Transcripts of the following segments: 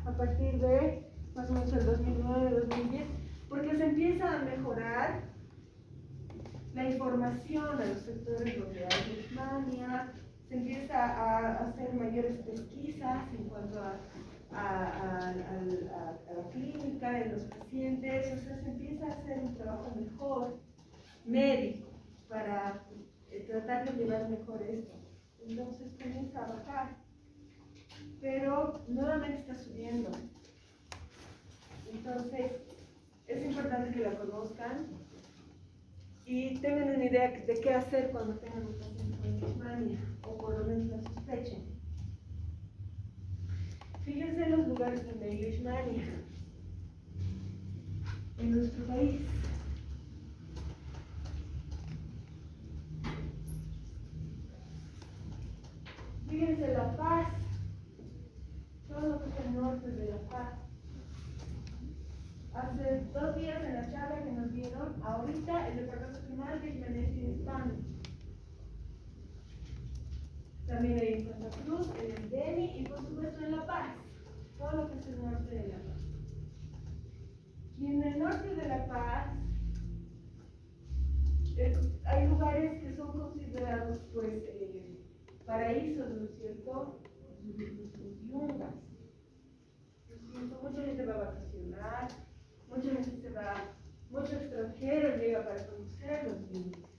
a partir de más o menos el 2009-2010, porque se empieza a mejorar la información a los sectores donde hay leishmania, se empieza a hacer mayores pesquisas en cuanto a la clínica, en los pacientes, o sea, se empieza a hacer un trabajo mejor médico para tratar de llevar mejor esto. Entonces comienza a bajar, pero nuevamente está subiendo. Entonces es importante que la conozcan y tengan una idea de qué hacer cuando tengan un paciente con leishmania, o por lo menos la sospechen. Fíjense en los lugares donde hay leishmania en nuestro país. Fíjense La Paz, todo lo que es el norte de La Paz. Hace 2 días en la charla que nos dieron, ahorita el departamento que más leishmania tiene es Hispano. También hay en Santa Cruz, en el Beni y por supuesto en La Paz, todo lo que es el norte de La Paz. Y en el norte de La Paz hay lugares que son considerados pues paraísos, ¿no es cierto? Los yungas. Mucha gente va a vacacionar, mucha gente se va, muchos extranjeros llegan para conocer los yungas,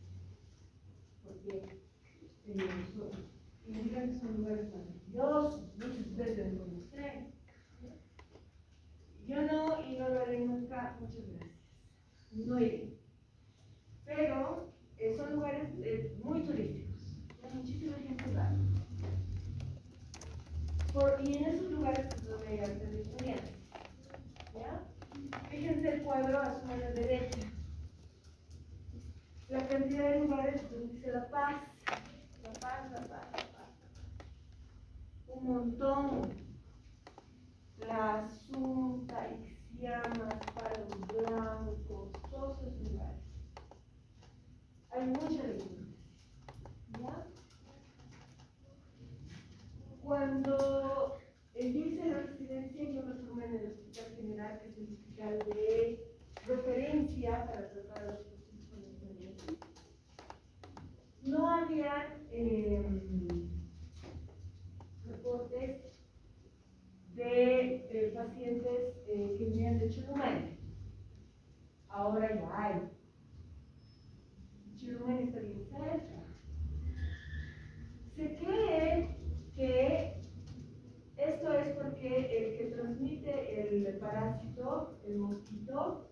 porque indican que son lugares maravillosos, muchos ustedes deben conocer. Yo no, y no lo haré nunca, muchas gracias. No iré. Pero son lugares muy turísticos. Hay muchísima gente va. Y en esos lugares es donde hay artes de estudiantes. ¿Ya? Fíjense el cuadro a su mano derecha. La cantidad de lugares donde dice La Paz. La Paz, La Paz, La Paz. Un montón. La Asunta, Ixiamas, Palos Blancos, todos esos lugares. Hay mucha diferencia. ¿Ya? Cuando yo hice la residencia, yo me formé en el Hospital General, que es el hospital de referencia para tratar a los pacientes con leishmaniasis. No había reportes de pacientes que venían de Chirumani. Ahora ya hay. Chirumani está bien cerca. Se cree que esto es porque el que transmite el parásito, el mosquito,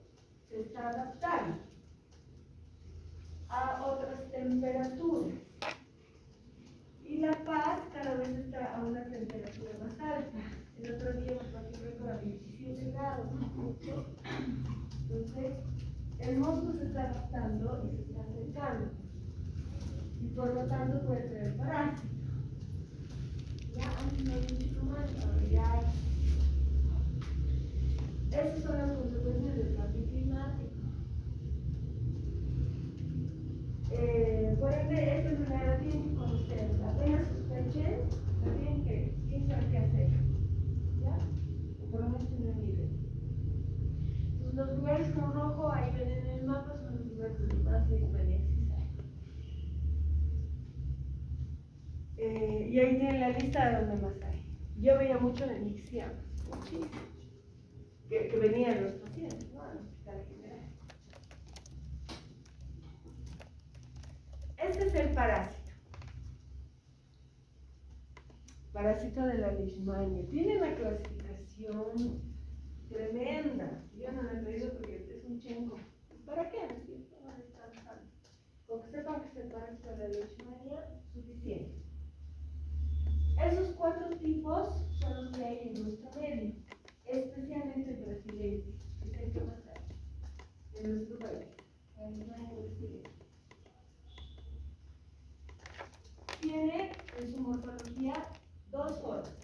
se está adaptando a otras temperaturas. Y La Paz cada vez está a una temperatura más alta. El otro día me pasó récord a 27 grados. Entonces, el mosco se está adaptando y se está acercando. Y por lo tanto puede tener parásito. Ya antes no había mucho más, ahora ya hay. Esas son las consecuencias del cambio climático. Por ende, esta enfermedad la tienen que conocer. Apenas sospechen, la tienen que saber qué hacer. ¿Ya? O por lo menos tener una idea. Entonces, los lugares con rojo, ahí ven en el mapa, son los lugares donde más leishmaniasis hay. Y ahí tienen la lista de donde más hay. Yo veía mucho en Ixiamas, muchísimo. Que venían los pacientes, ¿no? Al Hospital General. Este es el parásito. Parásito de la leishmania. Tiene una clasificación tremenda. Yo no la he traído porque es un chengo. ¿Para qué? ¿No es cierto? No es tan tanto. Con que sepan que es el parásito de la leishmania, suficiente. Esos 4 tipos son los que hay en nuestro medio, especialmente el brasileño, que es el que más hay en nuestro país. La leishmania brasileña. Tiene en su morfología 2 formas.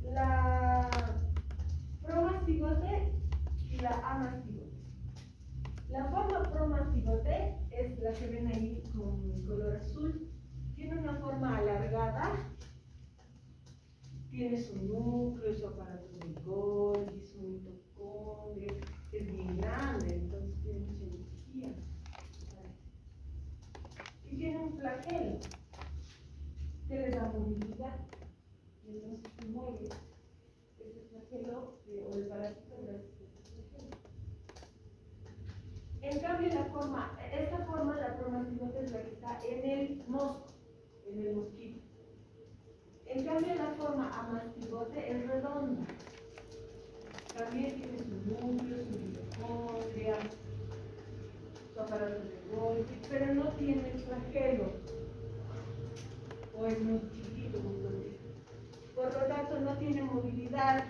La promastigote y la amastigote. La forma promastigote es la que ven ahí con color azul. Tiene una forma alargada tiene su núcleo, su aparato de Golgi, su mitocondria, es bien grande, entonces tiene mucha energía. Y tiene un flagelo que le da movilidad, y entonces se mueve ese flagelo o el parásito gracias a ese flagelo. En cambio, esta forma, la promastigote es la que está en el mosco, en el mosquito. En cambio, la forma amastigote es redonda. También tiene su núcleo, su mitocondria, su aparato de Golgi, pero no tiene el flagelo. O es muy chiquito, muy gordito. Por lo tanto, no tiene movilidad.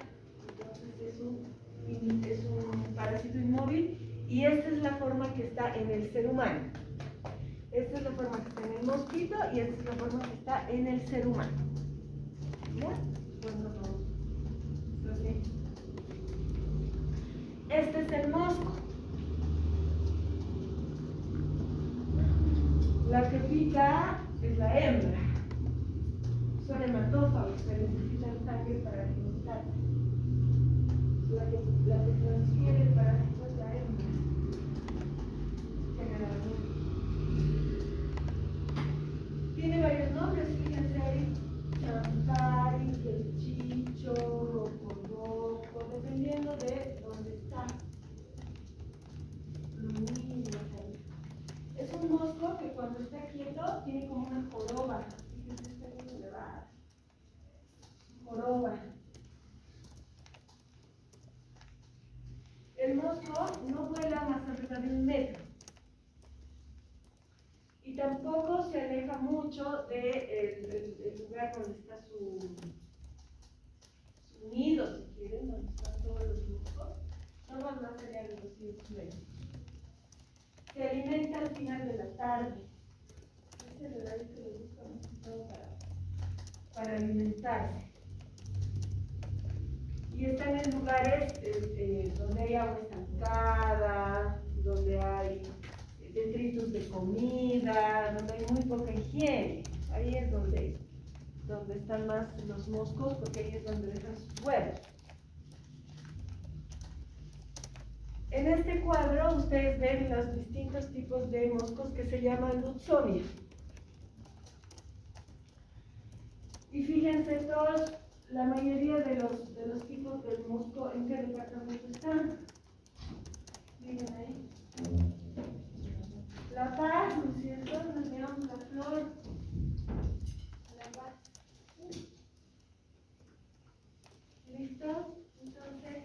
Entonces es un parásito inmóvil. Y esta es la forma que está en el ser humano. Esta es la forma que está en el mosquito y esta es la forma que está en el ser humano. ¿Ya? Bueno, no. Okay. Este es el mosco. La que pica es la hembra. Son hematófagos que necesitan sangre para alimentarse. La que transfiere el parásito es la hembra. Generalmente. Tiene varios nombres, fíjense ahí. Champari, el chicho, roco, dependiendo de dónde está. Lo mismo ahí. Es un mosco que cuando está quieto tiene como una joroba. Fíjense, está bien elevada. Joroba. El mosco no vuela más arriba de 1 metro. Y tampoco se aleja mucho del lugar donde está su nido, si quieren, donde están todos los moscos. No van más allá de 200 metros. Se alimenta al final de la tarde. Ese es el horario que le gusta mucho para alimentarse. Y están en lugares donde hay agua estancada, donde hay detritus de comida, donde hay muy poca higiene. Ahí es donde están más los moscos, porque ahí es donde dejan sus huevos. En este cuadro ustedes ven los distintos tipos de moscos que se llaman Lutzonia. Y fíjense todos, la mayoría de los tipos de mosco, ¿en qué departamento están? Miren ahí. La paz, ¿no es cierto? Nos llamamos la flor. La paz. ¿Listo? Entonces,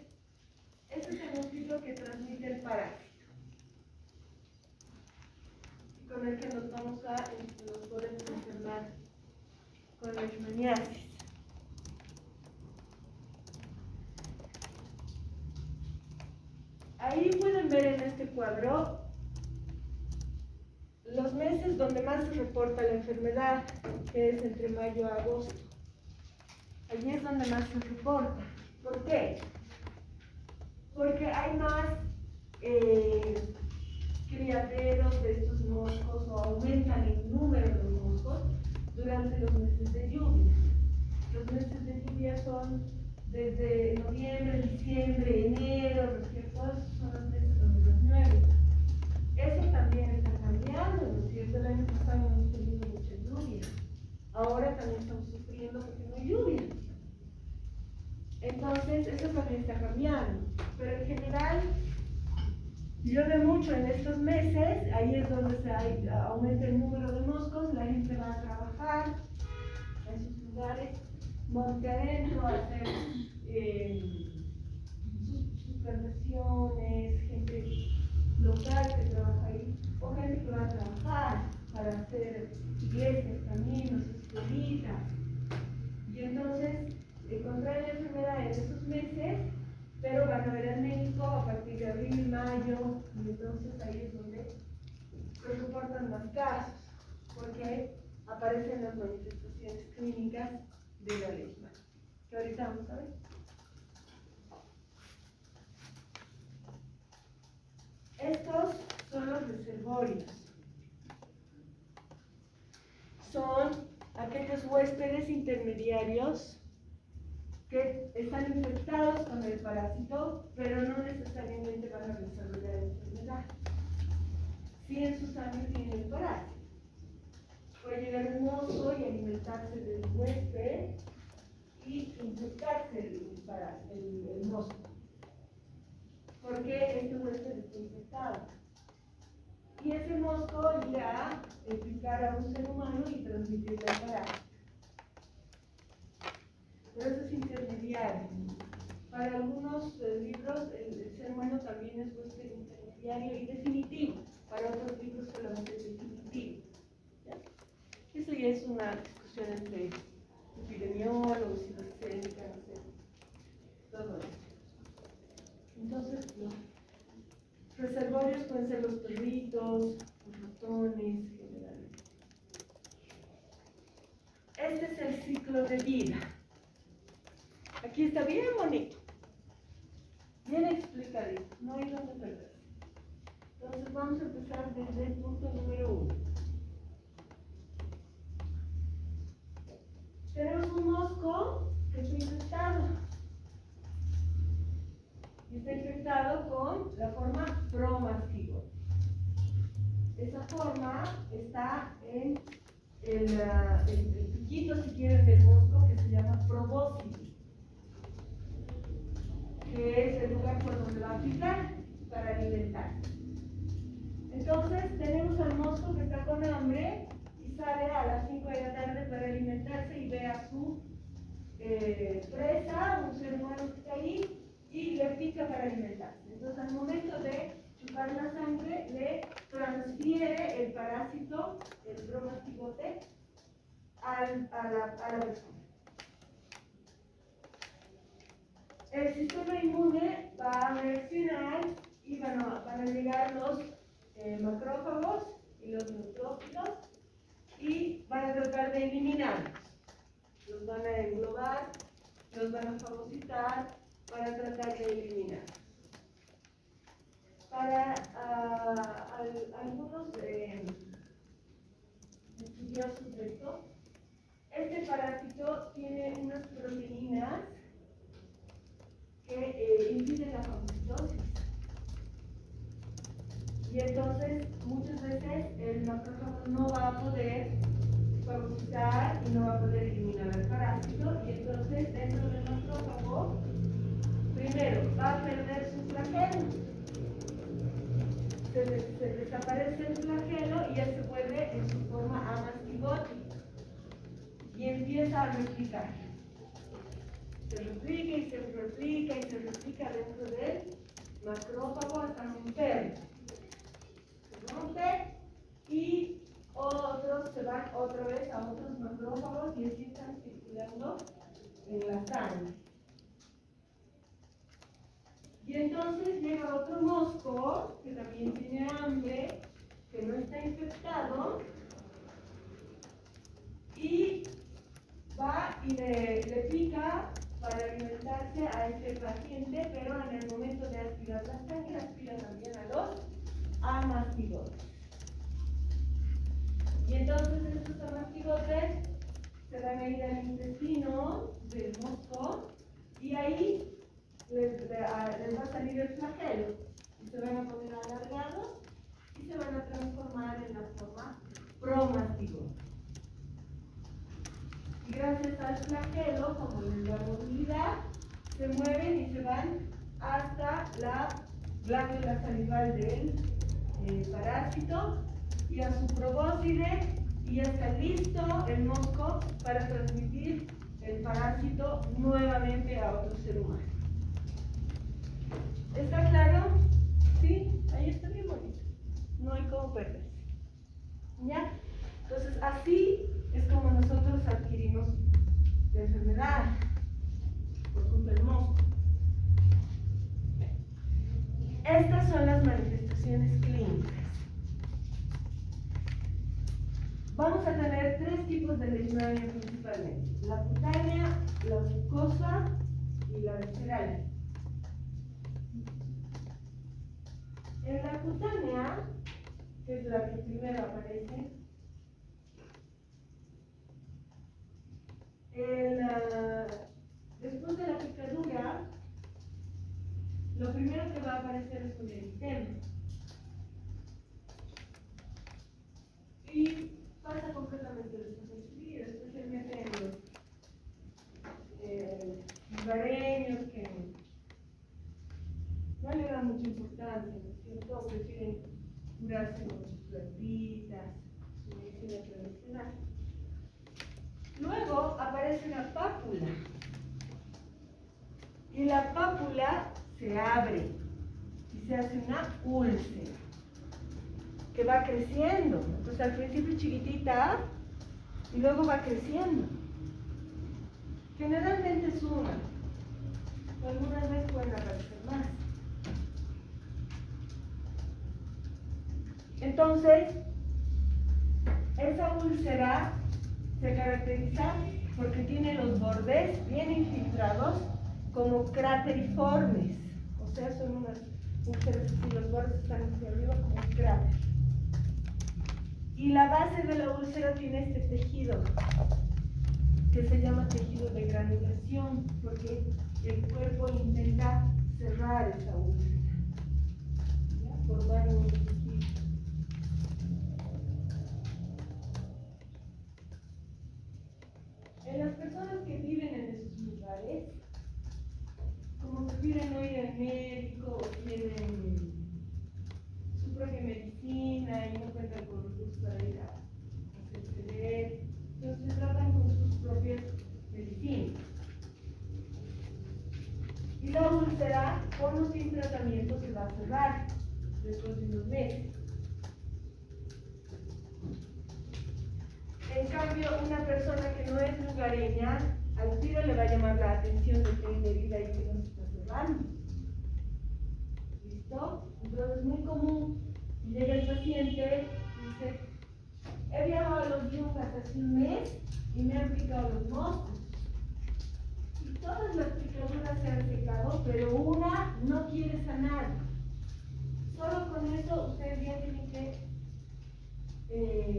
este es el mosquito que transmite el parásito. Y con el que nos podemos enfermar con la leishmaniasis. Ahí pueden ver en este cuadro los meses donde más se reporta la enfermedad, que es entre mayo a agosto. Allí es donde más se reporta. ¿Por qué? Porque hay más criaderos de estos moscos o aumentan el número de moscos durante los meses de lluvia. Los meses de lluvia son desde noviembre, diciembre, enero, ¿no es cierto? Esos son los meses donde los llueve. Eso también está cambiando, ¿no es cierto? El año pasado hemos tenido mucha lluvia. Ahora también estamos sufriendo porque no hay lluvia. Entonces, eso también está cambiando. Pero en general, llueve mucho en estos meses, ahí es donde aumenta el número de moscos, la gente va a trabajar en sus lugares, monte adentro, a hacer sus plantaciones, gente local que trabaja ahí, o gente que va a trabajar para hacer iglesias, caminos, escuelitas. Y entonces, contraen la enfermedad en esos meses, pero van a ver al médico a partir de abril, mayo, y entonces ahí es donde se reportan más casos, porque aparecen las manifestaciones clínicas de la leishmania, que ahorita vamos a ver. Estos son los reservorios. Son aquellos huéspedes intermediarios que están infectados con el parásito, pero no necesariamente van a desarrollar enfermedad. Si en su sangre tienen el parásito. Puede llegar un oso y alimentarse del huésped y infectarse el mosco. Porque este huésped está infectado. Y ese mosco irá a picar a un ser humano y transmitirle el parásito. Pero eso es intermediario. Para algunos libros, el ser humano también es huésped intermediario y definitivo. Para otros libros solamente es definitivo. ¿Ya? Eso ya es una discusión entre epidemiólogos y escénica, no sé. Todo esto. Entonces, los reservorios pueden ser los perritos, los ratones, generalmente. Este es el ciclo de vida. Aquí está bien bonito, bien explicadito, no hay donde perderse. Entonces vamos a empezar desde el punto número 1. Tenemos un mosco que está infectado. Y está infectado con la forma promastigote. Esa forma está en el piquito, si quieren, del mosco, que se llama probóscide, que es el lugar por donde va a picar para alimentarse. Entonces tenemos al mosco que está con hambre y sale a las 5 de la tarde para alimentarse y ve a su presa, un ser humano que está ahí, y le pica para alimentarse. Entonces al momento de chupar la sangre le transfiere el parásito, el promastigote, a la persona. El sistema inmune va a reaccionar y van a llegar los macrófagos y los neutrófilos y van a tratar de eliminarlos. Los van a englobar, los van a fagocitar para tratar de eliminar. Para algunos estudiosos de esto, este parásito tiene unas proteínas que impiden la fagocitosis. Y entonces, muchas veces el macrófago no va a poder fagocitar y no va a poder eliminar el parásito. Y entonces, dentro del macrófago, primero va a perder su flagelo. Se desaparece el flagelo y ya se vuelve en su forma amastigote. Y empieza a replicar. Se replica y se replica y se replica dentro del macrófago hasta romperlo. Se rompe y otros se van otra vez a otros macrófagos y así están circulando en la sangre. Y entonces llega otro mosco que también tiene hambre, que no está infectado, y va y le pica para alimentarse a este paciente, pero en el momento de aspirar la sangre, aspira también a los amastigotes. Y entonces estos amastigotes se van a ir al intestino del mosco y ahí les va a salir el flagelo. Y se van a poner alargados y se van a transformar en la forma promastigote. Y gracias al flagelo, como les da movilidad, se mueven y se van hasta la glándula salival del parásito y a su probóscide, y ya está listo el mosco para transmitir el parásito nuevamente a otro ser humano. ¿Está claro? ¿Sí? Ahí está bien bonito. No hay cómo perderse. ¿Ya? Entonces, así es como nosotros adquirimos la enfermedad por culpa del mosco. Estas son las manifestaciones clínicas. Vamos a tener tres tipos de leishmania principalmente: la cutánea, la mucosa y la visceral. En la cutánea, que es la que primero aparece, después de hacer es un eritema. Y pasa completamente desapercibido, especialmente en los lugareños que no le dan mucha importancia, ¿no es cierto? Prefieren curarse con sus plantitas, su medicina tradicional. Luego aparece una pápula. Y la pápula se abre y se hace una úlcera que va creciendo. Entonces al principio chiquitita y luego va creciendo. Generalmente es una, pero algunas veces pueden aparecer más. Entonces, esa úlcera se caracteriza porque tiene los bordes bien infiltrados como crateriformes, o sea, son unas úlceras así, los bordes están hacia arriba como un cráter. Y la base de la úlcera tiene este tejido, que se llama tejido de granulación, porque el cuerpo intenta cerrar esa úlcera, ¿ya? Formar un tejido. En las personas que viven en esos lugares, como prefieren no ir al médico o tienen su propia medicina y no cuentan con recursos para ir a hacerse ver, entonces tratan con sus propias medicinas. Y la úlcera, con o sin tratamiento, se va a cerrar después de unos meses. En cambio, una persona que no es lugareña, al tiro le va a llamar la atención de que hay una herida y que no se está cerrando. ¿Listo? Entonces es muy común. Llega el paciente y dice, he viajado a los Yungas hace un mes y me han picado los moscos. Y todas las picaduras se han secado, pero una no quiere sanar. Solo con eso ustedes ya tienen que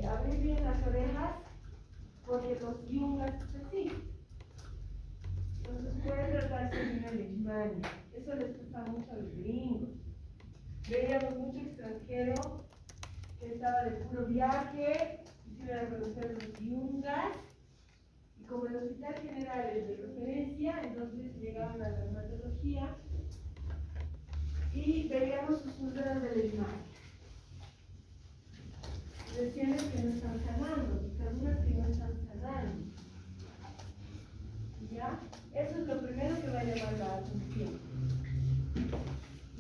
abrir bien las orejas, porque los Yungas es así. Entonces puede tratarse de una leishmania. Eso les pasa mucho a los gringos. Veíamos mucho extranjero que estaba de puro viaje, quisieron conocer los Yungas, y como el hospital general es de referencia, entonces llegaban a la dermatología y veíamos sus úlceras de leishmania. Lesiones que no están sanando, picaduras que no están sanando. ¿Ya? Eso es lo primero que va a llamar la atención.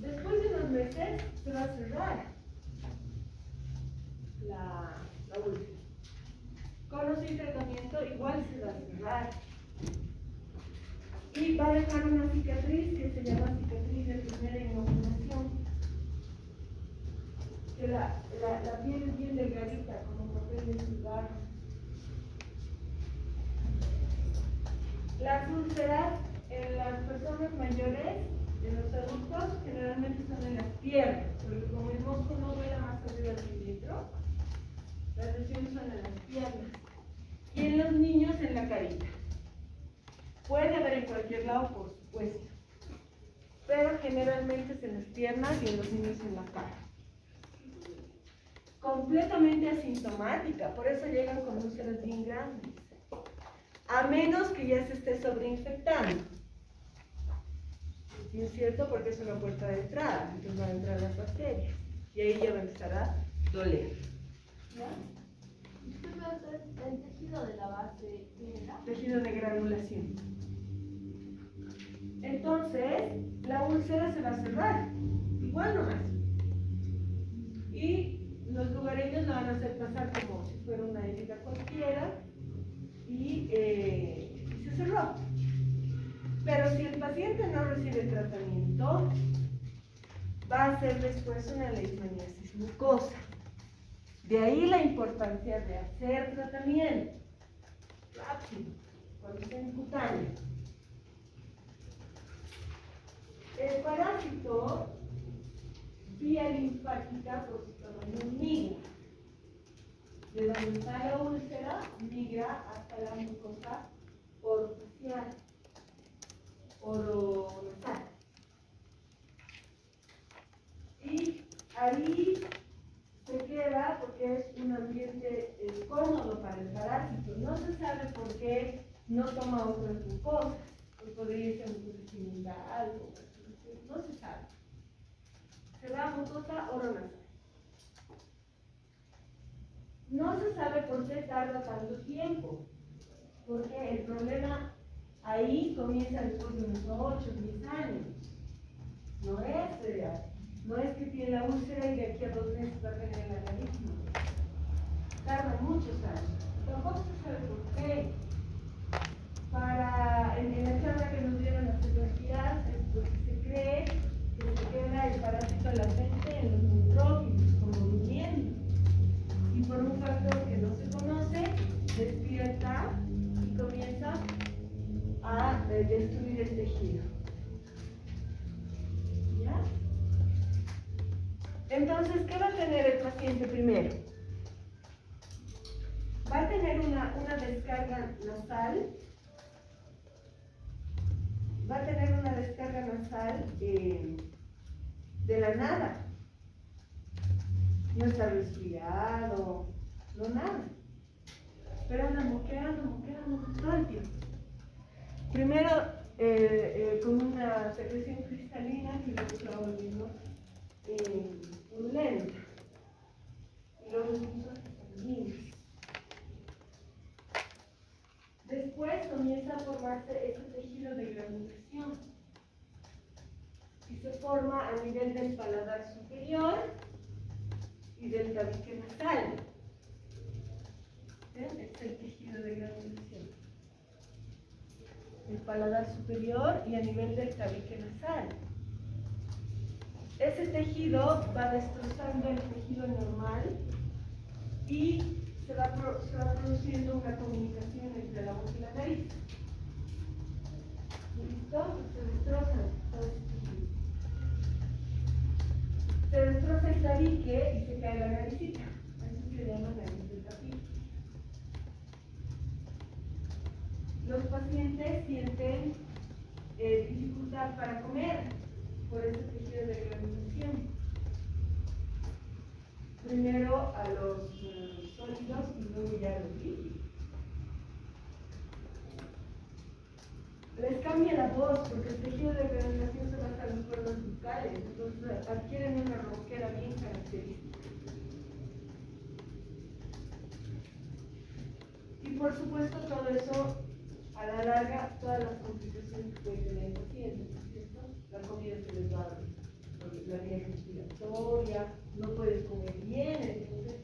Después de unos meses se va a cerrar la úlcera. Con o sin tratamiento igual se va a cerrar. Y va a dejar una cicatriz que se llama cicatriz de primera inoculación. Que la piel es bien delgadita, como papel de cigarro. Las úlceras en las personas mayores, en los adultos, generalmente son en las piernas, porque como el mosco no vuela más arriba del cilindro, las lesiones son en las piernas. Y en los niños en la carita. Puede haber en cualquier lado, por supuesto, pero generalmente es en las piernas y en los niños en la cara. Completamente asintomática, por eso llegan con úlceras bien grandes. A menos que ya se esté sobreinfectando. ¿Sí es cierto? Porque es una puerta de entrada, entonces van a entrar las bacterias. Y ahí ya va a empezar a doler. ¿Ya? ¿Usted va a hacer el tejido de la base general? Tejido de granulación. Entonces, la úlcera se va a cerrar. Igual nomás. Y los lugareños lo van a hacer pasar como si fuera una herida cualquiera. Y se cerró. Pero si el paciente no recibe tratamiento, va a ser después una leishmaniasis mucosa. De ahí la importancia de hacer tratamiento rápido, cuando está en cutáneo. El parásito, vía linfática, por su tamaño, migra. De donde está la úlcera, migra hasta la mucosa orofacial, oronasal. ahí se queda porque es un ambiente cómodo para el parásito. No se sabe por qué no toma otras mucosas. Podría ser mucosa genital, no se sabe. Se da mucosa oronasal. No se sabe por qué tarda tanto tiempo, porque el problema ahí comienza después de unos 8 o 10 años. No es que tiene la úlcera y de aquí a 2 meses va a tener la nariz. No. Tarda muchos años. Tampoco se sabe por qué. En la charla que nos dieron las cirugías, se cree que se queda el parásito latente en los neutrófilos, como durmiendo. Y por un factor que no se conoce, despierta y comienza a destruir el tejido. ¿Ya? Entonces, ¿qué va a tener el paciente primero? Va a tener una descarga nasal. Va a tener una descarga nasal de la nada. No está resfriado, no nada. Pero anda moqueando todo el tiempo. Primero con una secreción cristalina que luego se va volviendo purulenta. Y luego incluso sanguíneos. Después comienza a formarse ese tejido de granulación. Y se forma a nivel del paladar superior y del tabique nasal. ¿Ven? Es el tejido de granulación. El paladar superior y a nivel del tabique nasal. Ese tejido va destrozando el tejido normal y se va produciendo una comunicación entre la boca y la nariz. ¿Listo? Se destroza todo ese tejido. Se destroza el tabique y se cae la naricita. Eso se llama nariz del tabique. Los pacientes sienten dificultad para comer por ese tejido de granulación. Primero a los sólidos y luego ya a los líquidos. Les cambia la voz porque el tejido de granulación se basa en los cuerdas bucales, entonces adquieren una ronquera bien característica. Y por supuesto todo eso, a la larga, todas las complicaciones que puede tener el paciente, ¿cierto? La comida se les va la vía respiratoria, no puede comer bien, entonces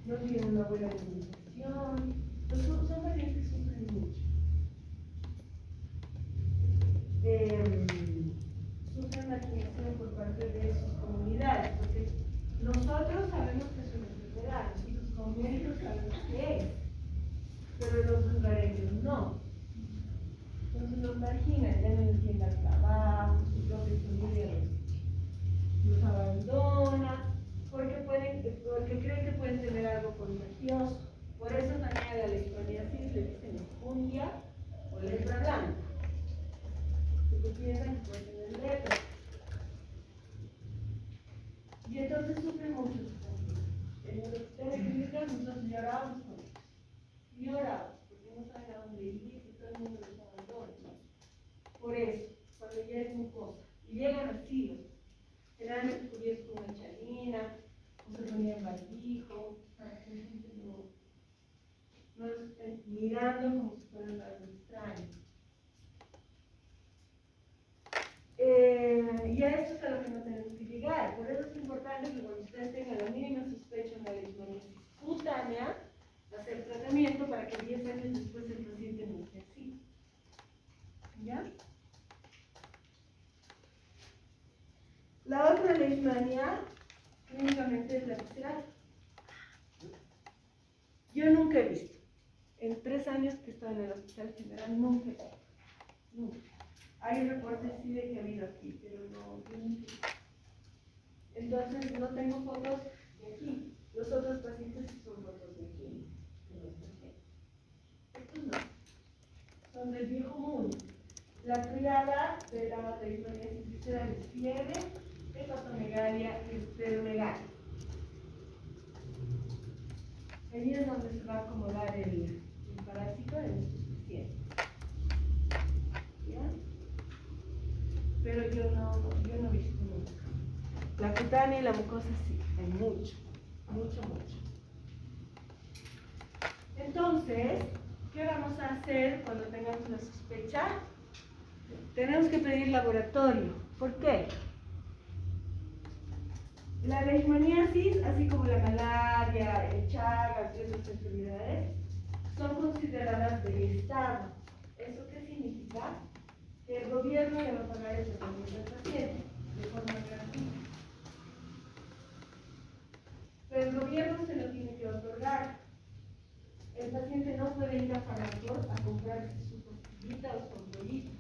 no tiene una buena alimentación. Son pacientes que sufren mucho. Sufren marginación por parte de sus comunidades, porque nosotros sabemos que es una enfermedad, y los médicos sabemos qué es, pero los lugareños no. Entonces los marginan, ya no les tienen al trabajo, su propia familia los abandona, porque creen que pueden tener algo contagioso. Por eso también a la leishmaniasis le dicen enjundia o lepra blanca, porque piensan que pueden tener lepra. Y entonces sufren mucho. En el hospital de clínicas nosotros llorábamos con ellos. Llorábamos, porque no saben a dónde ir y todo el mundo los abandona. Por eso, cuando ya es mucosa, y llegan así, generalmente cubiertos con una chalina, o se ponían barbijo, para que la gente no los estén mirando como si fueran algo extraño. Y a esto es a lo que no tenemos que llegar. Por eso es importante que cuando ustedes tengan la mínima sospecha de la leishmaniasis cutánea, hacer tratamiento para que 10 años después el paciente no esté así. ¿Ya? La otra leishmania clínicamente es la visceral. Yo nunca he visto. En 3 años que he estado en el hospital general, nunca he visto. Nunca. Hay reportes sí de que ha habido aquí, pero no, yo nunca he visto. Entonces no tengo fotos de aquí. Los otros pacientes sí son fotos de aquí. Estos no. Son del viejo mundo. La triada de la leishmaniasis visceral es fiebre, es hepatomegalia y esplenomegalia. Ahí es donde se va a acomodar el parásito en estos pacientes. ¿Ya? Pero yo no he visto nunca. La cutánea y la mucosa sí, hay mucho. Entonces, ¿qué vamos a hacer cuando tengamos la sospecha? Tenemos que pedir laboratorio. ¿Por qué? La leishmaniasis, así como la malaria, el Chagas y otras enfermedades, son consideradas de Estado. ¿Eso qué significa? Que el gobierno le va a pagar el tratamiento al paciente de forma gratuita. Pero el gobierno se lo tiene que otorgar. El paciente no puede ir a Farmacor a comprarse su pastillita o su ampollita,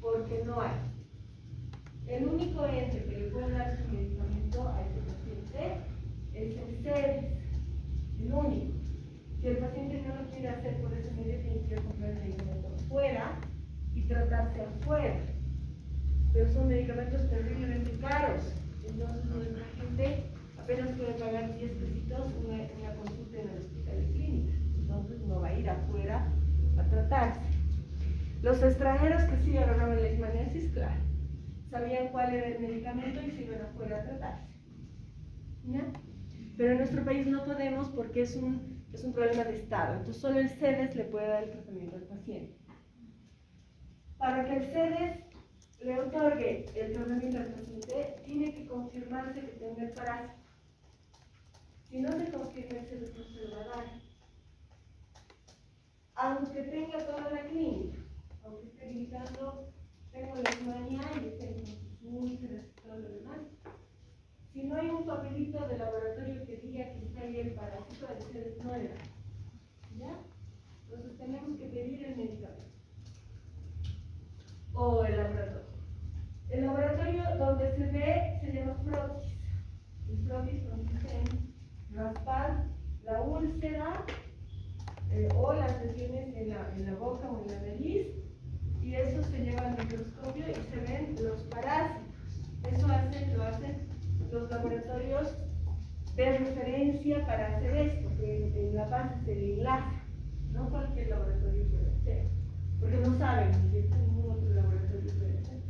porque no hay. El único ente que le puede dar su medicamento a ese paciente es el CEDES, el único. Si el paciente no lo quiere hacer por ese medio, tiene que ir a comprar el medicamento afuera y tratarse afuera. Pero son medicamentos terriblemente caros. Entonces, nuestra gente apenas puede pagar 10 pesitos una consulta en el hospital de clínica. Entonces, no va a ir afuera a tratarse. Los extranjeros que sí agarraban la leishmaniasis, claro, sabían cuál era el medicamento y se iban afuera a tratarse. ¿Ya? Pero en nuestro país no podemos porque es un problema de Estado. Entonces, solo el CEDES le puede dar el tratamiento al paciente. Para que el CEDES le otorgue el tratamiento al paciente, tiene que confirmarse que tenga el parásito. Si no se confirma, el CEDES no se lo va a dar. Aunque tenga toda la clínica, aunque esté gritando, tengo leishmania y tengo sus úlceras y todo lo demás. Si no hay un papelito de laboratorio que diga que está ahí el parásito, el CEDES no le da. ¿Ya? Entonces tenemos que pedir el medicamento. O el laboratorio. El laboratorio donde se ve se llama frotis. El frotis consiste en raspar la úlcera o las lesiones en la boca o en la nariz, y eso se lleva al microscopio y se ven los parásitos. Eso lo hacen los laboratorios de referencia para hacer esto, que en la base se le enlaza. No cualquier laboratorio puede hacer, porque no saben si ningún otro laboratorio puede hacer.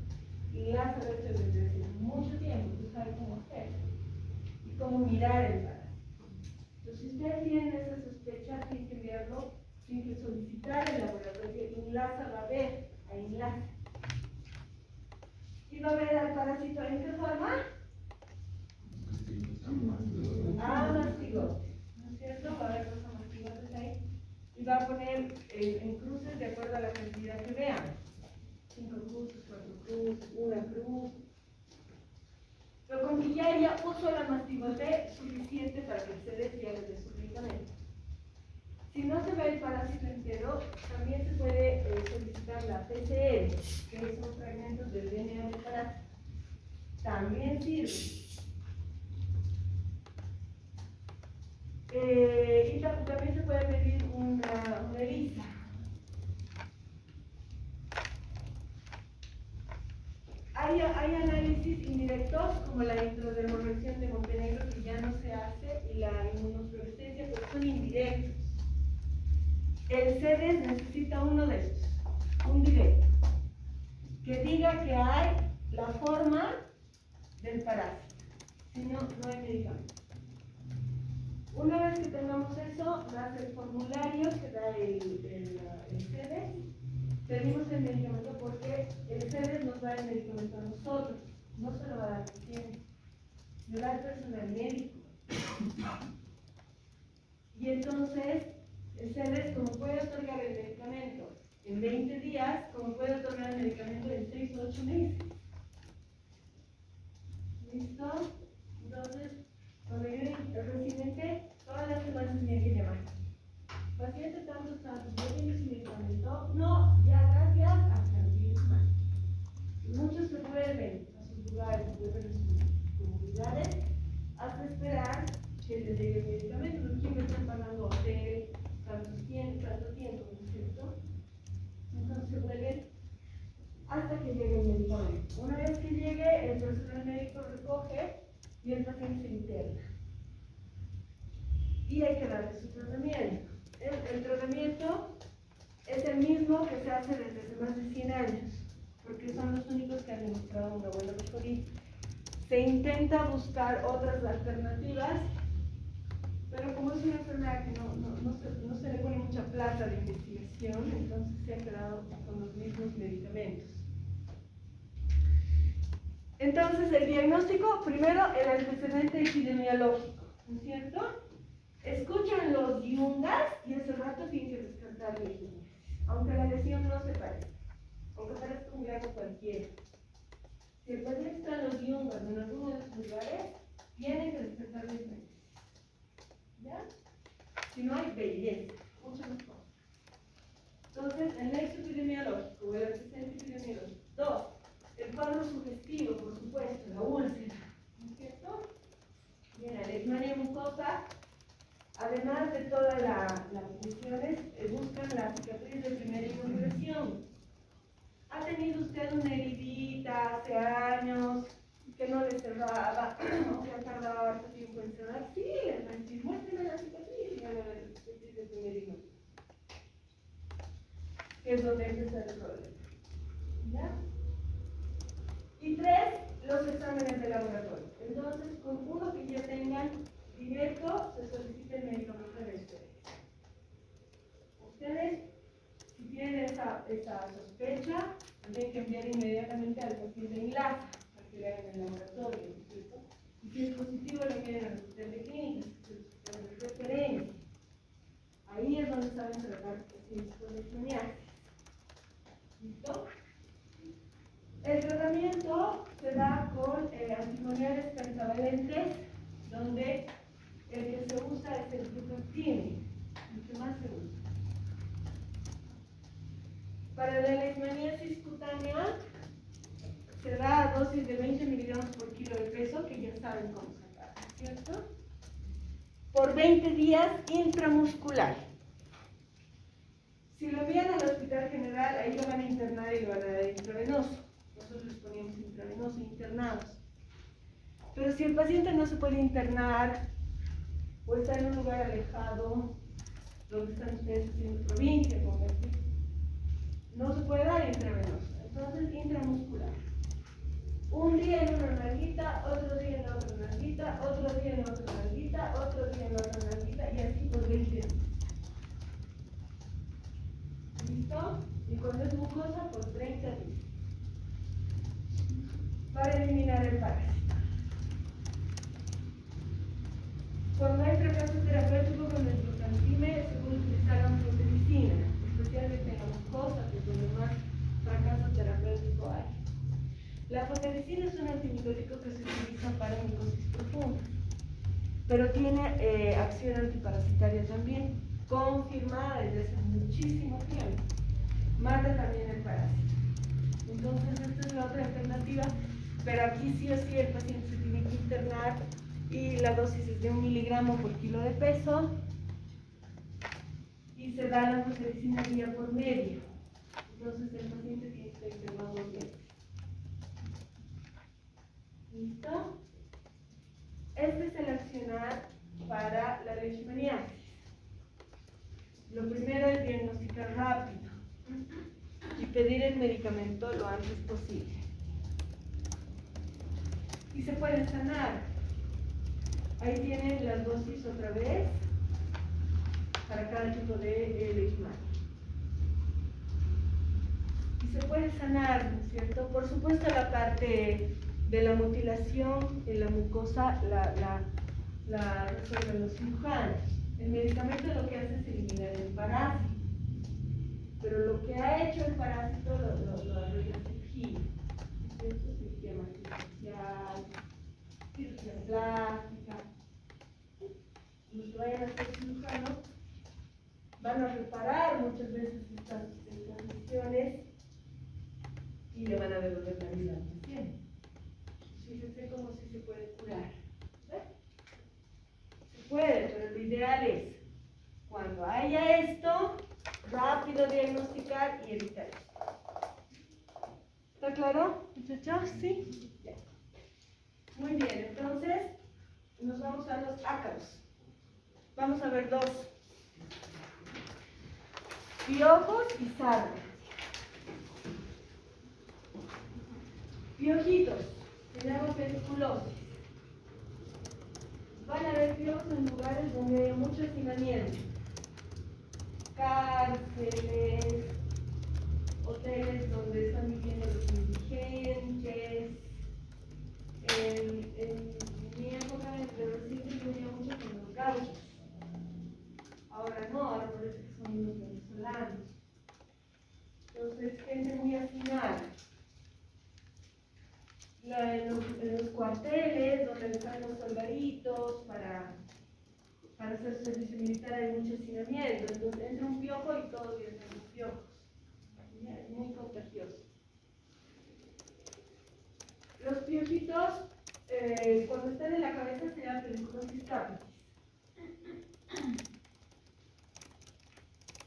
Y la ha hecho desde hace mucho tiempo, tú sabes cómo hacerlo y cómo mirar el parásito. Entonces, si ustedes tienen esa sospecha, tienen que enviarlo, tienen que solicitar el laboratorio. INLASA va a ver a INLASA. ¿Y va a ver al parásito en qué forma? Mastigote, ¿no es cierto? Va a haber dos mastigotes ahí. Y va a poner en cruces de acuerdo a la cantidad que vean. 5 cruces, 4 cruces, 1 cruz. Pero con que ya haya un solo mastigote suficiente para que se desvíe de su medicamento. Si no se ve el parásito entero, también se puede solicitar la PCR, que son fragmentos del DNA del parásito. También sirve. Y también se puede pedir una ELISA. Hay análisis indirectos como la intradermolección de Montenegro, que ya no se hace, y la inmunofluorescencia, pero son indirectos. El CEDES necesita uno de estos, un directo, que diga que hay la forma del parásito. Si no, no hay medicamento. Una vez que tengamos eso, nace el formulario que da el CEDES. Pedimos el medicamento porque el CEDES nos da el medicamento a nosotros, no se lo va a dar al paciente, le da al personal médico. Y entonces, el CEDES, como puede otorgar el medicamento en 20 días, como puede otorgar el medicamento en 6 o 8 meses. ¿Listo? Entonces, cuando llegue el residente, todas las semanas tiene que llamar. Paciente tanto, ¿yo tengo su medicamento? No, ya gracias, hasta la siguiente semana. Muchos se vuelven a sus lugares, se vuelven a sus comunidades, hasta esperar que les llegue el medicamento. ¿No? ¿Quién me está pagando hotel tanto tiempo, ¿no es cierto? Entonces se vuelven hasta que llegue el medicamento. Una vez que llegue, el personal médico recoge y el paciente se interna. Y hay que darle su tratamiento. El tratamiento es el mismo que se hace desde hace más de 100 años, porque son los únicos que han demostrado una buena mejoría. Se intenta buscar otras alternativas, pero como es una enfermedad que no se le pone mucha plata de investigación, entonces se ha quedado con los mismos medicamentos. Entonces, el diagnóstico, primero el antecedente epidemiológico, ¿no es cierto? Escuchan los yungas y hace rato tienen que descartar leishmaniasis, aunque la lesión no se parezca, aunque parezca un grano cualquiera. Si el paciente está en los yungas en alguno de los lugares, tienen que descartar leishmaniasis. ¿Ya? Si no hay belleza, mucho mejor. Entonces, el nexo epidemiológico o el antecedente epidemiológico. 2. El cuadro sugestivo, por supuesto, la úlcera, ¿no es cierto? Bien, la leishmania mucosa, además de todas las lesiones, buscan la cicatriz de primera inauguración. ¿Ha tenido usted una heridita hace años que no le cerraba o que ha tardado harto tiempo en cerrar? Sí, les va a decir, muéstrame la cicatriz y van a ver la cicatriz de primera inauguración. Que es donde empieza el problema. ¿Ya? Y 3, los exámenes de laboratorio. Entonces, con uno que ya tengan directo, se solicita el medicamento de ustedes. Ustedes, si tienen esa sospecha, tienen que enviar inmediatamente al paciente enlace para que le hagan el laboratorio, ¿no es cierto? Y si es positivo, le envían al hospital de clínicas, que es el hospital de referencia. Ahí es donde saben tratar pacientes con leishmaniasis. ¿Listo? El tratamiento se da con antimoniales pentavalentes, donde el que se usa es el fluoxetine, el que más se usa. Para la leishmaniasis cutánea se da a dosis de 20 miligramos por kilo de peso, que ya saben cómo sacar, ¿cierto? Por 20 días intramuscular. Si lo envían al hospital general, ahí lo van a internar y lo van a dar intravenoso. Nosotros les ponemos intravenoso internados. Pero si el paciente no se puede internar o está en un lugar alejado, donde están ustedes haciendo provincia, como aquí, no se puede dar intravenoso. Entonces, intramuscular. Un día en una nalguita, otro día en la otra nalguita, otro día en la otra nalguita, otro día en la otra nalguita, y así por 20 días. ¿Listo? Y cuando es mucosa, por 30 días. Para eliminar el parásito. Cuando hay fracaso terapéutico con el glutantime, se puede utilizar la anfotericina, especialmente en la mucosa, que es donde más fracaso terapéutico hay. La anfotericina es un antimicótico que se utiliza para micosis profunda, pero tiene acción antiparasitaria también, confirmada desde hace muchísimo tiempo. Mata también el parásito. Entonces, esta es la otra alternativa, pero aquí sí o sí el paciente se tiene que internar y la dosis es de 1 miligramo por kilo de peso y se da la anfotericina día por medio. Entonces, el paciente tiene que estar internado 2 meses. ¿Listo? Este es el accionar para la leishmaniasis. Lo primero es diagnosticar rápido y pedir el medicamento lo antes posible. Y se puede sanar. Ahí tienen las dosis otra vez para cada tipo de leishmania. Y se puede sanar, ¿no es cierto? Por supuesto, la parte de la mutilación en la mucosa la resuelven los cirujanos. El medicamento lo que hace es eliminar el parásito, pero lo que ha hecho el parásito lo arregla la cirugía. ¿Cierto? Cirugía maxilofacial, cirugía plástica. Los que vayan a ser cirujanos van a reparar muchas veces estas lesiones y le van a devolver la vida al paciente. Fíjense cómo sí se puede curar. ¿Ves? Se puede, pero lo ideal es, cuando haya esto, rápido diagnosticar y evitar esto. ¿Está claro, muchachos? ¿Sí? Ya. Muy bien, entonces nos vamos a los ácaros. Vamos a ver dos: piojos y sarna. Piojitos, se llama pediculosis. Van a haber piojos en lugares donde hay mucho hacinamiento. Cárceles, hoteles donde están viviendo los indigentes. En mi época, entre los siglos, vivía mucho con los gauchos. Ahora no, ahora parece que son los venezolanos. Entonces, gente muy hacinada. En los cuarteles, donde están los soldaditos para hacer servicio militar, hay mucho hacinamiento. Entonces, entra un piojo y todos vienen los piojos. Es muy contagioso. Los piojitos, cuando están en la cabeza, se llaman pediculosis capitis.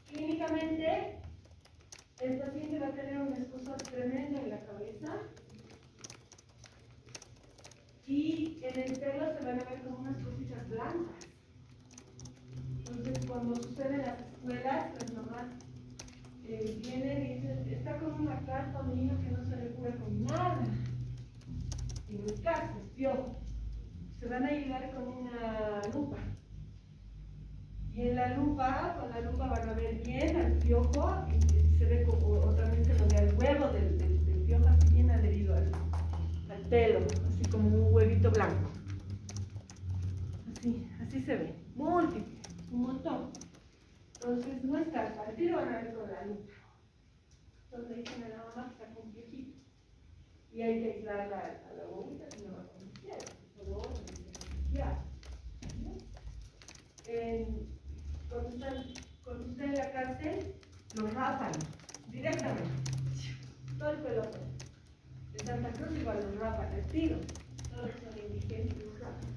Clínicamente, el paciente va a tener un escozor tremendo en la cabeza y en el pelo se van a ver como unas cositas blancas. Entonces, cuando sucede en las escuelas, las mamás vienen y dicen: está con una carta un niño que no se le cura con nada. En el caso, es piojo. Se van a ayudar con una lupa. Y en la lupa, con la lupa van a ver bien al piojo y se ve como, o también se lo ve al huevo del piojo, así bien adherido al pelo, así como un huevito blanco. Así se ve. Múltiple, un montón. Entonces, no está al tiro, van a ver con la lupa. Entonces dicen a la mamá que está con piojito. Y hay que aislar a la bobita si no va con izquierda. Cuando está en la cárcel, los rapan directamente. Todo el pelo. En Santa Cruz igual los rapan al tiro. Todos son indigentes y los rapan.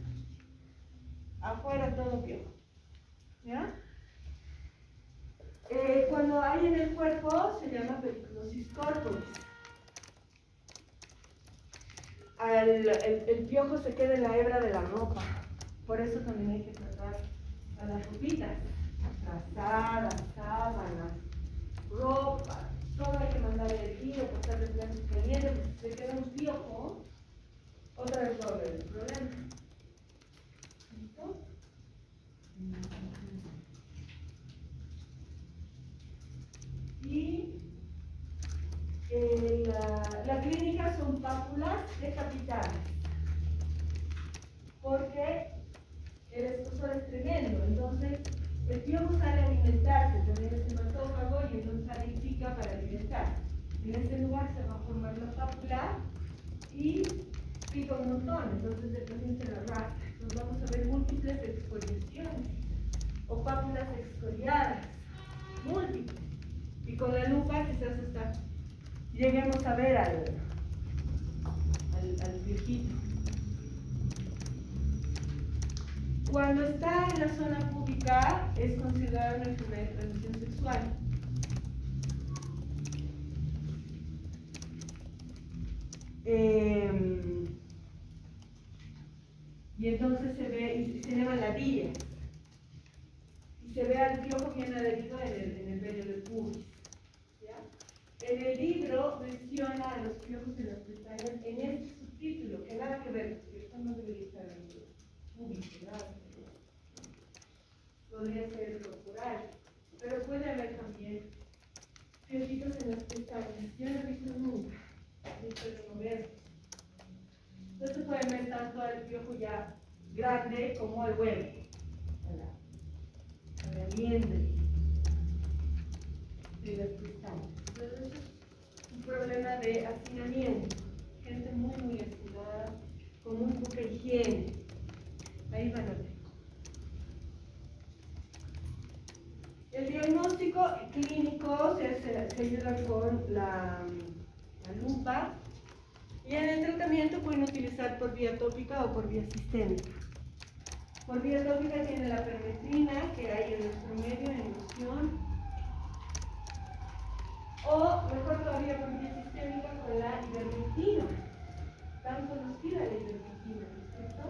Afuera todo piojo. ¿Ya? Cuando hay en el cuerpo se llama pediculosis corporis. El piojo se queda en la hebra de la ropa. Por eso también hay que tratar a las ropitas. Trazadas, sábanas, ropa. Todo hay que mandarle el tiro, pasarle plantas calientes, porque si se queda un piojo, otra vez va a haber el problema. ¿Listo? Y la clínica son pápulas decapitadas, porque el escozor es tremendo. Entonces, el piojo sale a alimentarse, también es hematófago y entonces sale y pica para alimentarse. En este lugar se va a formar la pápula y pica un montón, entonces el paciente se la arrastra. Entonces vamos a ver múltiples excoriaciones o pápulas excoriadas, múltiples. Y con la lupa quizás hasta lleguemos a ver al piojito. Cuando está en la zona púbica es considerada una enfermedad de transmisión sexual. Y entonces se ve, y se llama ladilla. Y se ve al piojo bien adherido en el vello del pubis. ¿Ya? En el libro menciona a los piojos en las pestañas en este subtítulo, que nada que ver, porque esto no debería estar en el pubis, nada que ver. Podría ser corporal, pero puede haber también piojitos en las pestañas. Yo no he visto nunca, pero no veo. No se puede ver tanto al piojo ya grande como al huevo, a la liendre de las pestañas. Entonces, es un problema de hacinamiento. Gente muy hacinada, con muy poca higiene. Ahí van a ver. El diagnóstico clínico se ayuda con la lupa. Y en el tratamiento pueden utilizar por vía tópica o por vía sistémica. Por vía tópica tiene la permetrina que hay en nuestro medio en loción. O mejor todavía por vía sistémica con la ivermectina. Tan conocida la ivermectina, ¿no es cierto?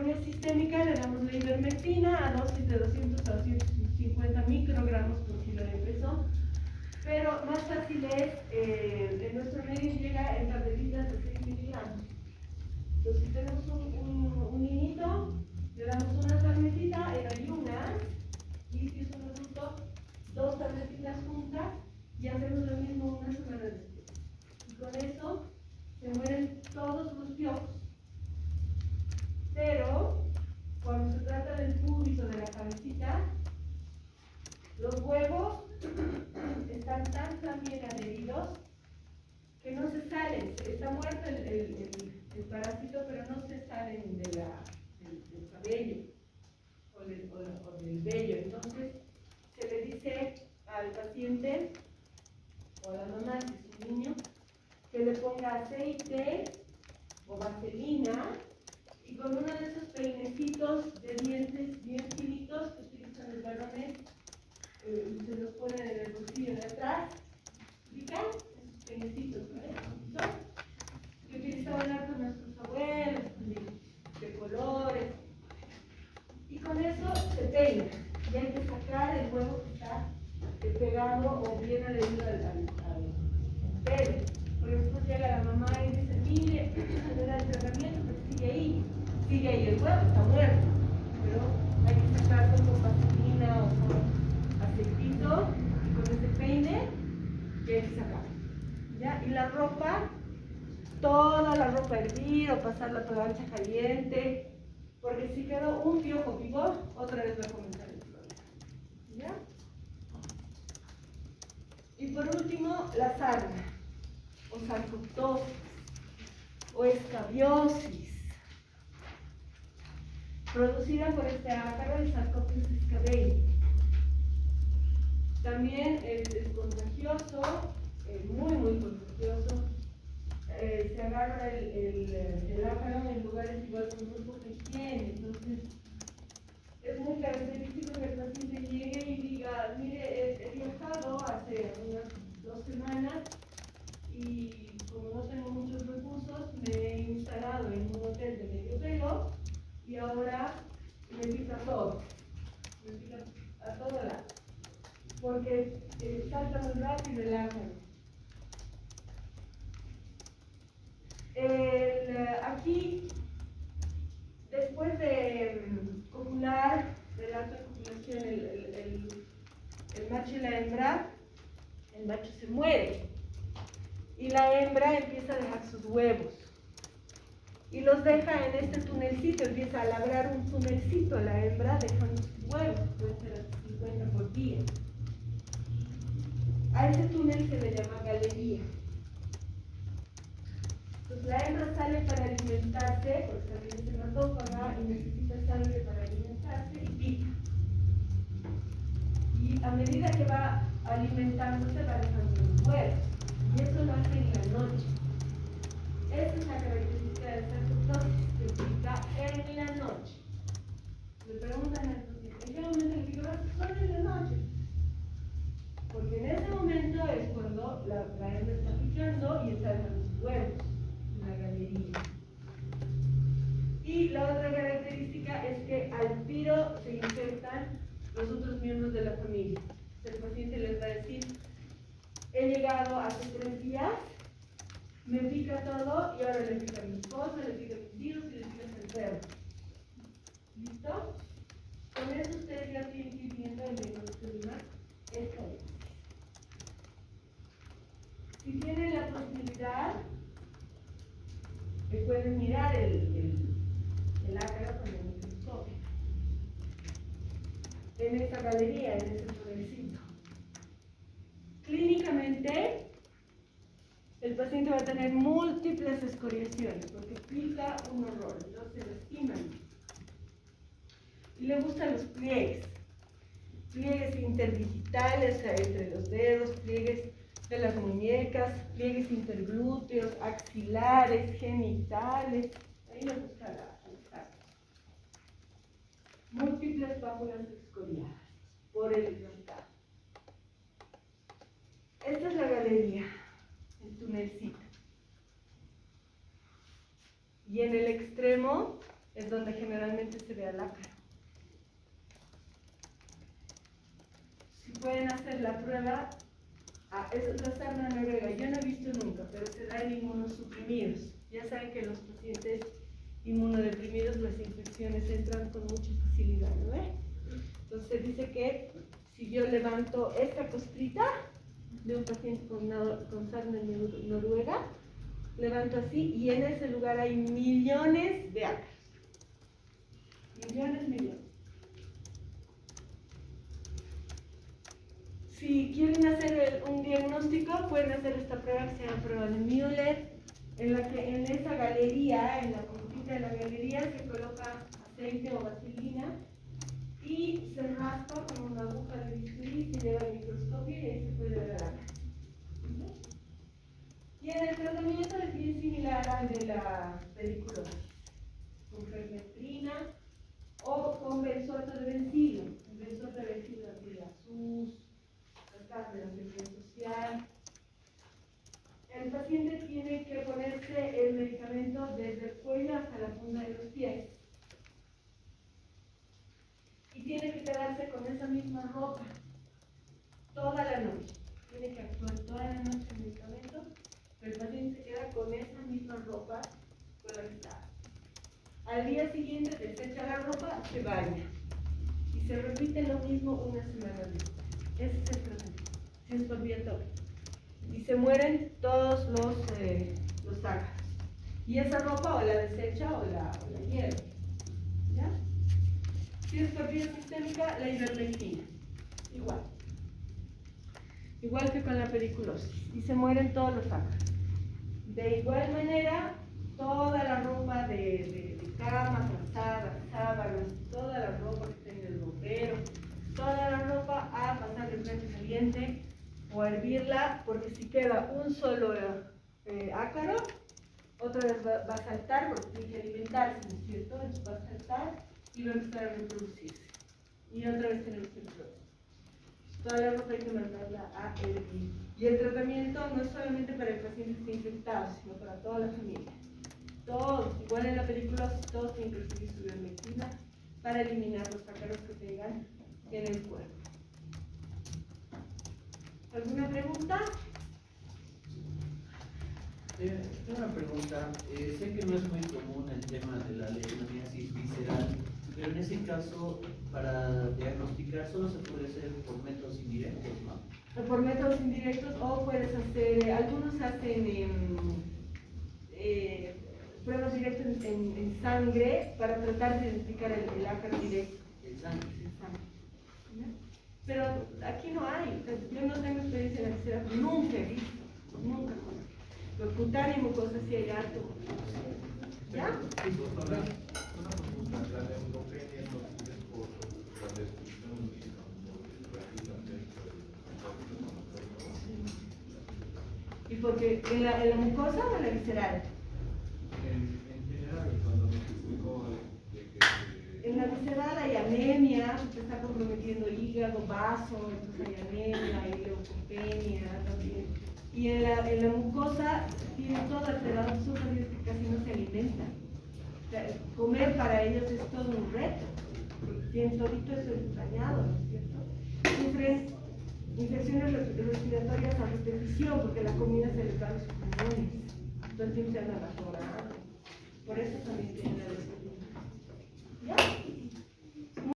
vía sistémica le damos la ivermectina a dosis de 200 a 250 microgramos por kilo de peso, pero más fácil es, en nuestro medio llega en tabletitas de 6 miligramos. Entonces, si tenemos un niñito, le damos una tabletita en ayunas, y si es un adulto, 2 tabletitas juntas, y hacemos lo mismo una semana después. Y con eso se mueren todos los piojos. Pero, cuando se trata del pubis o de la cabecita, los huevos están tan bien adheridos que no se salen. Está muerto el parásito, pero no se salen del cabello o del vello. Entonces, se le dice al paciente o a la mamá, si es un niño, que le ponga aceite o vaselina y con uno de esos peinecitos de dientes bien finitos que utilizan los varones, se los ponen en el bolsillo de atrás, ¿ubican? Esos peinecitos, ¿no? Que utilizaban harto nuestros abuelos, de colores, y con eso se peina, y hay que sacar el huevo que está pegado o bien adherido al pelo. Porque después llega la mamá y dice, mire, se le da el tratamiento, pero sigue ahí el huevo, está muerto, pero hay que sacarlo con vaselina o con aceitito, y con ese peine que hay que sacar, ¿ya? Y la ropa, toda la ropa hervir o pasarla a plancha caliente, porque si quedó un piojo vivo, otra vez va a comenzar el problema, ¿ya? Y por último, la sarna, o sarcoptosis, o escabiosis, producida por este ácaro, el Sarcoptes escabei. También es contagioso, muy contagioso. Se agarra el ácaro en lugares igual con muy poca higiene. Entonces, es muy característico que el paciente llegue y diga, mire, he viajado hace unas 2 semanas y como no tengo muchos recursos, me he instalado en un hotel de medio pelo y ahora me pica todo, me pica a todo lado, porque salta muy rápido el ácaro. Aquí, después de copular, del acto de copulación, el macho y la hembra, el macho se muere y la hembra empieza a dejar sus huevos y los deja en este tunelcito, empieza a labrar un tunelcito la hembra dejando sus huevos, puede ser hasta 50 por día. A ese túnel se le llama galería. Entonces la hembra sale para alimentarse, porque también es hematófaga y necesita sangre para alimentarse y pica. Y a medida que va alimentándose va dejando los huevos. Y eso lo hace en la noche. Esta es la característica de sarcoptosis, que pica en la noche. Le preguntan al paciente, ¿en qué momento le pica? Solo en la noche. Porque en ese momento es cuando la hembra está picando y está dejando sus huevos en la galería. Y la otra característica es que al tiro se infectan los otros miembros de la familia. El paciente les va a decir, he llegado hace 3 días, me pica todo y ahora le pica a mi esposa, le pica a mis hijos y le pica a el perro. ¿Listo? Con eso ustedes ya tienen que ir viendo el diagnóstico esta vez. Si tienen la posibilidad, pueden mirar el ácaro con el microscopio. En esta galería, en ese tunelcito. Clínicamente, el paciente va a tener múltiples escoriaciones porque pica un horror, no se lastiman. Y le gustan los pliegues interdigitales, o sea, entre los dedos, pliegues de las muñecas, pliegues interglúteos, axilares, genitales. Ahí le gusta la múltiples válvulas excoriadas por el hidratado. Esta es la galería, el tunelcito. Y en el extremo es donde generalmente pueden hacer la prueba. Eso es la sarna noruega. Yo no he visto nunca, pero se da en inmunosuprimidos. Ya saben que los pacientes inmunodeprimidos las infecciones entran con mucha facilidad, ¿no ve? Entonces dice que si yo levanto esta costrita de un paciente con sarna noruega, levanto así y en ese lugar hay millones de ácaros. Millones. Si quieren hacer un diagnóstico, pueden hacer esta prueba que se llama prueba de Müller, en la que en esa galería, en la puntita de la galería, se coloca aceite o vaselina y se raspa con una aguja de bisturí, se lleva al microscopio y ahí se puede ver la cara. Y en el tratamiento es bien similar al de la pediculosis, con fermetrina o con benzoato de vencido. El benzoato de vencido de la SUS, de la seguridad social. El paciente tiene que ponerse el medicamento desde el cuello hasta la punta de los pies. Y tiene que quedarse con esa misma ropa toda la noche. Tiene que actuar toda la noche el medicamento, pero el paciente se queda con esa misma ropa con la que está. Al día siguiente desecha la ropa, se baña. Y se repite lo mismo una semana después. Ese es el tratamiento. Se absorbía todo. Y se mueren todos los ácaros. Y esa ropa o la desecha o la hierve. ¿Ya? Si es por vía sistémica, la ivermectina. Igual que con la pediculosis. Y se mueren todos los ácaros. De igual manera, toda la ropa de cama, frazadas, sábanas, toda la ropa que tenga el ropero, toda la ropa a pasar de frente caliente o a hervirla, porque si queda un solo ácaro, otra vez va a saltar porque tiene que alimentarse, ¿no es cierto? Entonces va a saltar y va a empezar a reproducirse. Y otra vez tenemos el problema. Toda la ropa hay que mandarla a hervir. Y el tratamiento no es solamente para el paciente que esté infectado, sino para toda la familia. Todos, igual en la película, todos tienen que recibir su ivermectina para eliminar los ácaros que tengan en el cuerpo. ¿Alguna pregunta? Tengo una pregunta. Sé que no es muy común el tema de la leishmaniasis visceral, pero en ese caso, para diagnosticar, solo se puede hacer por métodos indirectos, ¿no? Por métodos indirectos o puedes hacer, algunos hacen pruebas directas en sangre para tratar de identificar el ácaro directo. El sangre. Pero aquí no hay, yo no tengo experiencia en la visera, nunca he visto, nunca. Lo cutáneo y mucosa sí hay harto. ¿Ya? Una pregunta, la neutropenia no es por la destrucción ¿Y porque en la mucosa o en la visceral? en general, cuando me explicó de que En la visceral hay anemia, se está comprometiendo hígado, vaso, entonces hay anemia, hay leucopenia también. Y en la mucosa tiene todo alterado, sus pacientes que casi no se alimentan. O sea, comer para ellos es todo un reto, porque tienen todito eso dañado, ¿no es cierto? Sufren infecciones respiratorias a repetición, porque la comida se les va a los pulmones, todo el tiempo se andan evaporando. Por eso también tienen la desnutrición. ¿Ya?